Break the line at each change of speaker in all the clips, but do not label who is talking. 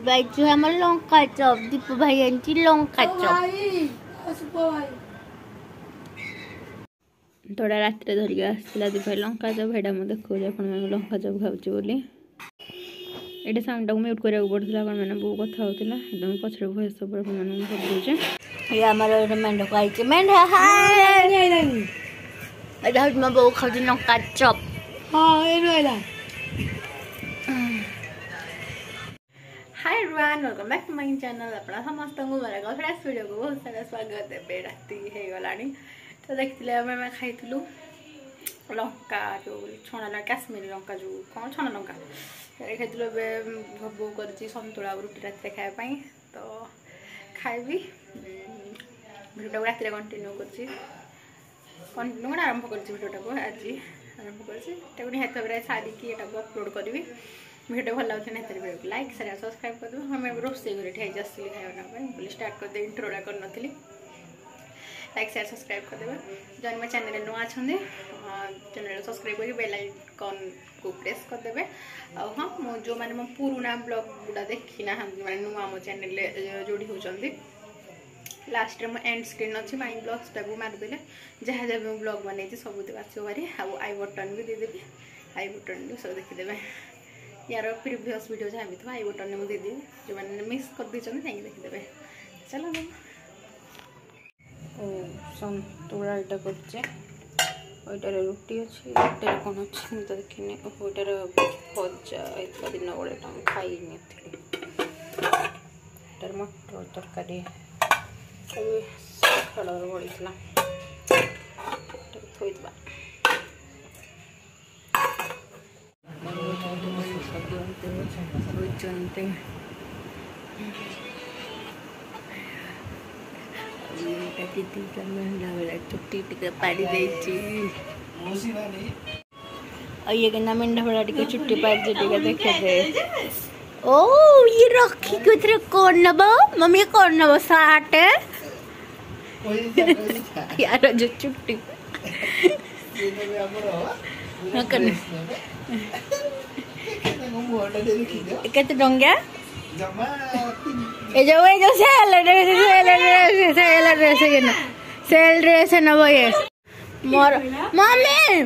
बैठू आम लंका चप दीप भाई आनी लंका चप थोड़ा रात धरिक आसला दीप भाई लंका चप है देखो लंका चप खाऊँ बोली ये साउंड को म्यूट करा पड़ता कौन मैंने बो कथा होता एकदम पचर भयस सब दूचे ये आमर मेढक आई मेढा मैं बो खाऊ लंका चप hi everyone welcome back to my channel अपना समस्त मेरे फ्रेश वीडियो को बहुत सारा स्वागत है राति हो गला तो देखते आम खाई लंका जो छणा लंका काश्मीरी लंका जो कौन छणा लंका खाई बो कर सतुला रुटी रात खायापी तो खाइबी भिडियो रात कंटिन्यू कर आरंभ कर भिडियो को आज आरंभ कर निहत भाव सारिकी अपलोड करी भिडियो भल लगे निहत भिडियो लाइक शेयर सब्सक्राइब कर दो हमें रोसे घर ठे आसली खाया स्टार्ट करदे इंट्रोटा कर नी लाइक शेयर सब्सक्राइब करदे जन मैं चैनल नुआ अच्छा चैनल सब्सक्राइब कर बेल आइकन को प्रेस करदे हाँ मो जो मैंने मो पुराना ब्लॉग गुड़ा देखी ना मैंने नुआ मो चैनल जोड़ी होती लास्ट में एंड स्क्रीन अच्छी माई ब्लॉग्स टाक मारिदे जहाँ जहाँ भी ब्लॉग बनई सब आसो भारी आई बटन भी देदेवी आई बटन भी सब देखीदे यार प्रीवियस वीडियो जहाँ भी थो आई बटन में देदेवी जो मैंने मिस कर दी जाइए देखीदे चलो सतुला यहाँ करटार रुटी अच्छी कौन अच्छी तो देखनी ओटार भजा होता दिन बड़े खाई मटर तरकारी सकाल बड़ी थोड़ा दीदी का मेहला वाला चुट्टी टिके पाड़ी ये कहना मेढा बड़ा टिके चुट्टी पाड़ी टिके देखे दे ओ ये रखी कितने कौन नब मम्मी कौन नब साट यार जो चुट्टी केते टंगा ए जो सेल ड्रेस नब ये मोर मम्मी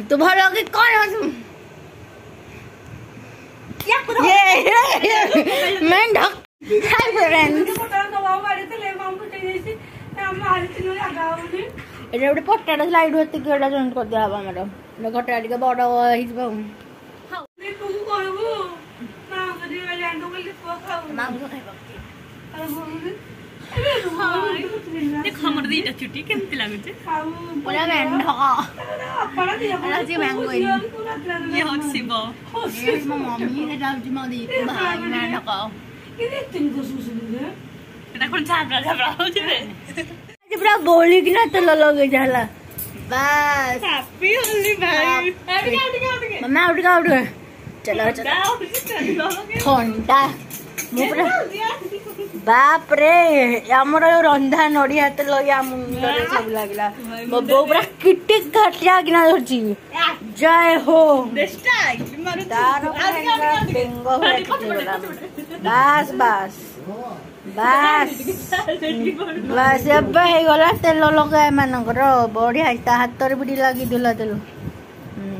तू भलो कि कौन मेढक हाय फ्रेंड्स ये गोटे पटाटा स्लाइड होती कि जॉइंट कर दिया आमर घटा टे बड़ चुटी केमती लगुचे पूरा बोली कि ना तेल लगे जाला बस हैप्पी होली भाई मम्मा उठ चलो ठंडा बाप रे आमर रंधा नड़िया तेल या मुंडे सब लगला मो बो पूरा किटी काटिया कि ना धरची जय हो तार बेंगो बस बस बस बस अब गला तेल लगा मानकर बढ़िया हाथ भी लगी दिला तेल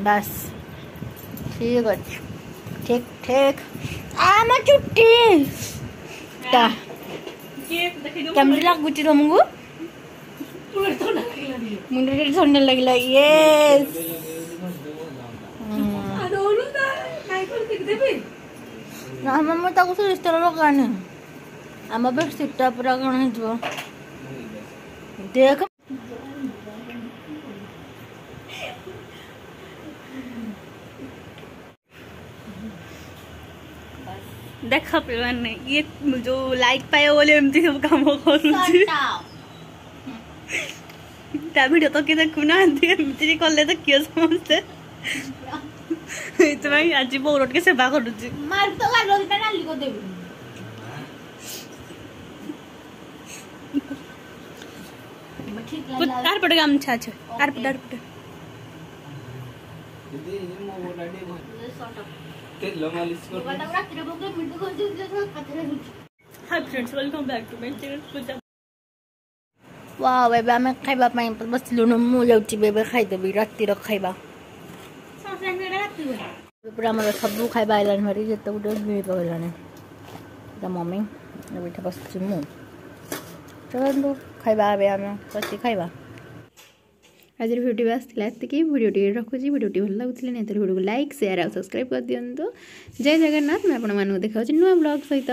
बस ठीक अच्छे ठीक ठीक आम चुट्टी केमती लगुच तुमको मुंडे ठंडा लगला ये ना मम्मी ताको सोरिष तेल लगाने आम बेडसीटा पूरा कौन हो देख देखा पे ये जो लाइक पाए बोले एमती सब काम कर भिडियो तो किए देखुना एमती कले तो किए समस्ते आज बौरट के सेवा करुची कारपटे गामछा आरपटे hi friends welcome back to my channel Pooja wow बेबे आम खाइबा पई बसलुनु मु जाउची बेबे खाइदेबी रातिर खाइबा पूरा हमर सब खाइबा आइलान हरी जते गुटे गिरी कहलाने ता मम्मी एबिठा बसची मु चलो खाइबा आबे आम बसी खाइबा आज भिडियो आसला कि भिडियोटी रखुची भिडियोटी भल लगुले नहीं भिडियो को लाइक शेयर और सब्सक्राइब कर दिंतु जय जगन्नाथ मैं आपको देखा नुआ ब्लॉग सहित।